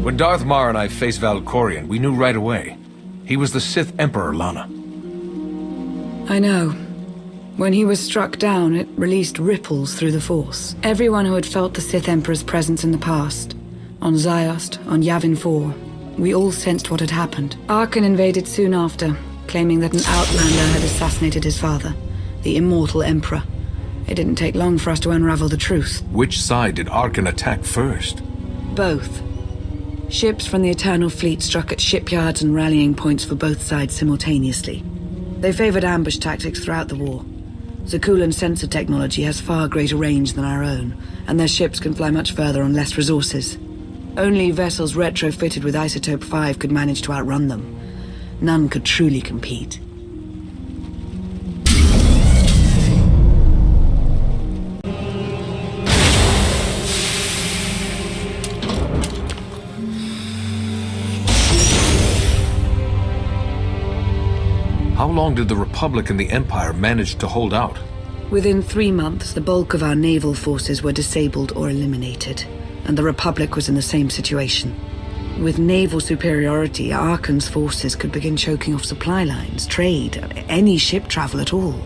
When Darth Mar and I faced Valkorion, we knew right away. He was the Sith Emperor, Lana. I know. When he was struck down, it released ripples through the Force. Everyone who had felt the Sith Emperor's presence in the past, on Ziost, on Yavin 4, we all sensed what had happened. Arkan invaded soon after, claiming that an outlander had assassinated his father, the immortal Emperor. It didn't take long for us to unravel the truth. Which side did Arkan attack first? Both. Ships from the Eternal Fleet struck at shipyards and rallying points for both sides simultaneously. They favored ambush tactics throughout the war. Zakuulan sensor technology has far greater range than our own, and their ships can fly much further on less resources. Only vessels retrofitted with Isotope 5 could manage to outrun them. None could truly compete. How long did the Republic and the Empire manage to hold out? Within 3 months, the bulk of our naval forces were disabled or eliminated, and the Republic was in the same situation. With naval superiority, Arkan's forces could begin choking off supply lines, trade, any ship travel at all.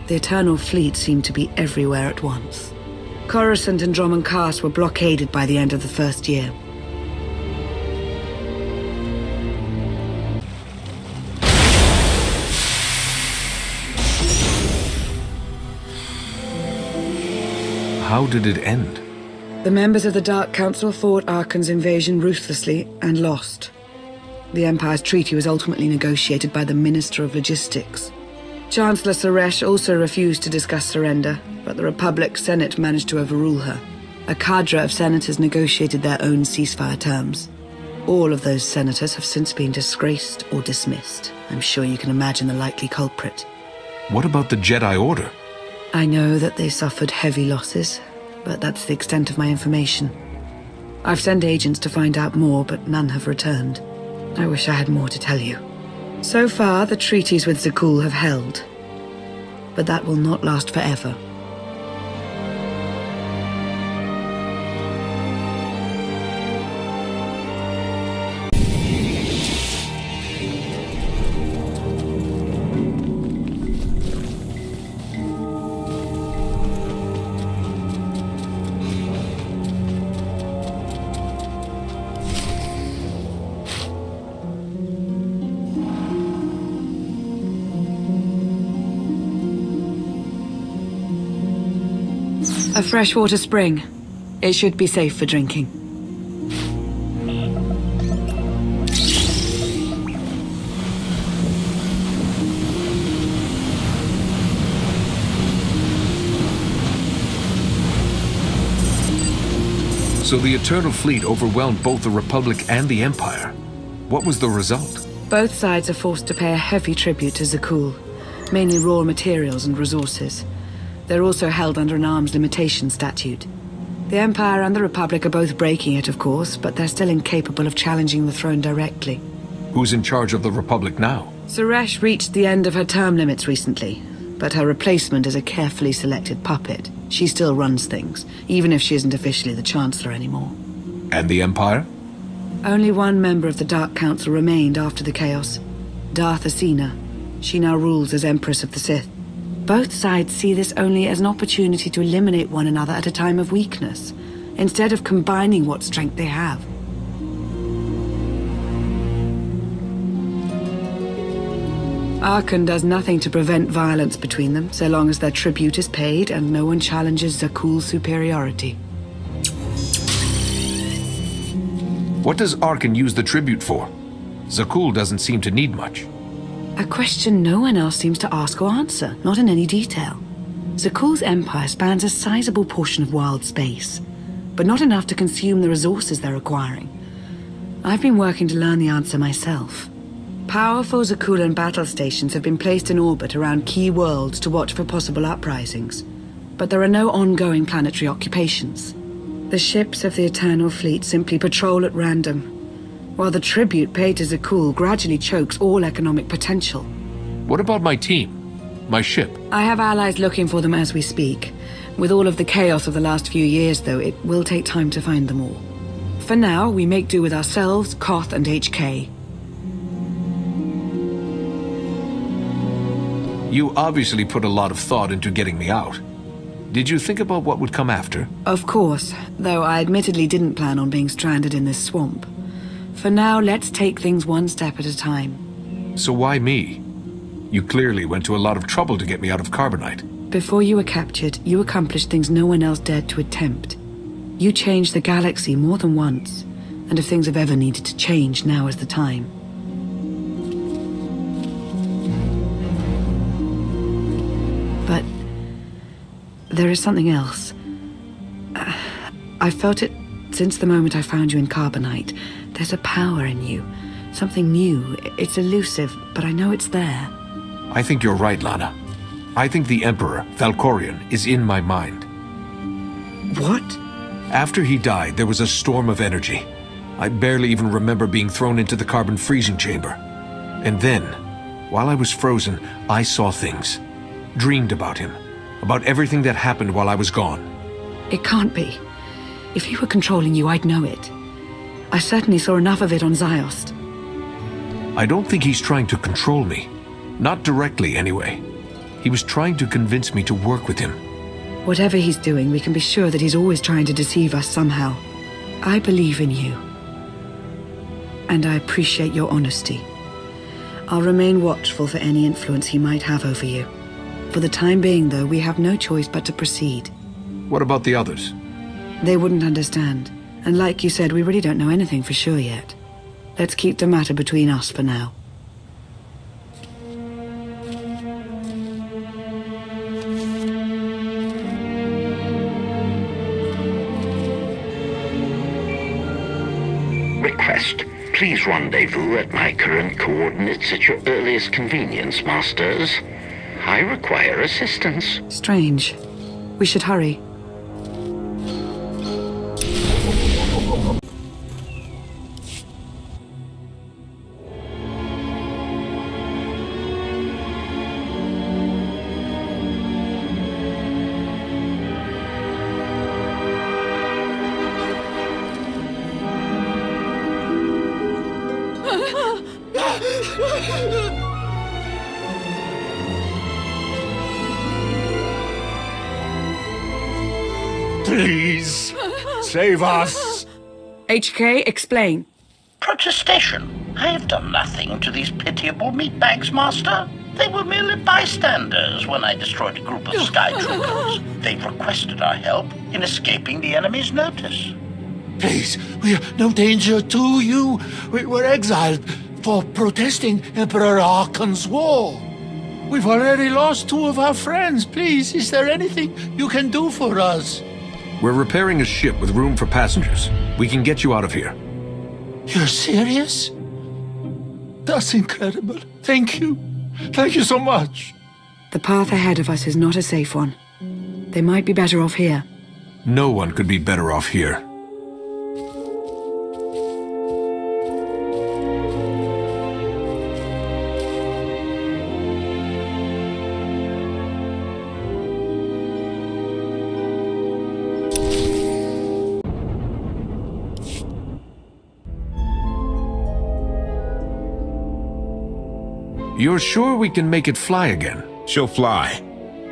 The Eternal Fleet seemed to be everywhere at once. Coruscant and Dromund Kaas were blockaded by the end of the first year. How did it end? The members of the Dark Council fought Arkan's invasion ruthlessly and lost. The Empire's treaty was ultimately negotiated by the Minister of Logistics. Chancellor Suresh also refused to discuss surrender, but the Republic Senate managed to overrule her. A cadre of senators negotiated their own ceasefire terms. All of those senators have since been disgraced or dismissed. I'm sure you can imagine the likely culprit. What about the Jedi Order? I know that they suffered heavy losses, but that's the extent of my information. I've sent agents to find out more, but none have returned. I wish I had more to tell you. So far, the treaties with Zakuul have held, but that will not last forever. A freshwater spring. It should be safe for drinking. So the Eternal Fleet overwhelmed both the Republic and the Empire. What was the result? Both sides are forced to pay a heavy tribute to Zakuul, mainly raw materials and resources. They're also held under an arms limitation statute. The Empire and the Republic are both breaking it, of course, but they're still incapable of challenging the throne directly. Who's in charge of the Republic now? Suresh reached the end of her term limits recently, but her replacement is a carefully selected puppet. She still runs things, even if she isn't officially the Chancellor anymore. And the Empire? Only one member of the Dark Council remained after the chaos. Darth Asina. She now rules as Empress of the Sith. Both sides see this only as an opportunity to eliminate one another at a time of weakness, instead of combining what strength they have. Arkan does nothing to prevent violence between them, so long as their tribute is paid and no one challenges Zakuul's superiority. What does Arkan use the tribute for? Zakuul doesn't seem to need much. A question no one else seems to ask or answer, not in any detail. Zakuul's empire spans a sizable portion of wild space, but not enough to consume the resources they're acquiring. I've been working to learn the answer myself. Powerful Zakuulan battle stations have been placed in orbit around key worlds to watch for possible uprisings, but there are no ongoing planetary occupations. The ships of the Eternal Fleet simply patrol at random, while the tribute paid to Zakuul gradually chokes all economic potential. What about my team? My ship? I have allies looking for them as we speak. With all of the chaos of the last few years, though, it will take time to find them all. For now, we make do with ourselves, Koth, and HK. You obviously put a lot of thought into getting me out. Did you think about what would come after? Of course, though I admittedly didn't plan on being stranded in this swamp. For now, let's take things one step at a time. So why me? You clearly went to a lot of trouble to get me out of Carbonite. Before you were captured, you accomplished things no one else dared to attempt. You changed the galaxy more than once, and if things have ever needed to change, now is the time. But there is something else. I've felt it since the moment I found you in Carbonite. There's a power in you, something new. It's elusive, but I know it's there. I think you're right, Lana. I think the Emperor, Valkorion, is in my mind. What? After he died, there was a storm of energy. I barely even remember being thrown into the carbon freezing chamber. And then, while I was frozen, I saw things. Dreamed about him. About everything that happened while I was gone. It can't be. If he were controlling you, I'd know it. I certainly saw enough of it on Ziost. I don't think he's trying to control me. Not directly, anyway. He was trying to convince me to work with him. Whatever he's doing, we can be sure that he's always trying to deceive us somehow. I believe in you. And I appreciate your honesty. I'll remain watchful for any influence he might have over you. For the time being, though, we have no choice but to proceed. What about the others? They wouldn't understand. And like you said, we really don't know anything for sure yet. Let's keep the matter between us for now. Request. Please rendezvous at my current coordinates at your earliest convenience, Masters. I require assistance. Strange. We should hurry. Please, save us. HK, explain. Protestation. I have done nothing to these pitiable meatbags, Master. They were merely bystanders when I destroyed a group of sky troopers. They've requested our help in escaping the enemy's notice. Please, we are no danger to you. We were exiled for protesting Emperor Archon's war. We've already lost 2 of our friends. Please, is there anything you can do for us? We're repairing a ship with room for passengers. We can get you out of here. You're serious? That's incredible. Thank you. Thank you so much. The path ahead of us is not a safe one. They might be better off here. No one could be better off here. You're sure we can make it fly again? She'll fly.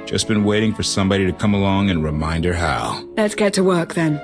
Just been waiting for somebody to come along and remind her how. Let's get to work then.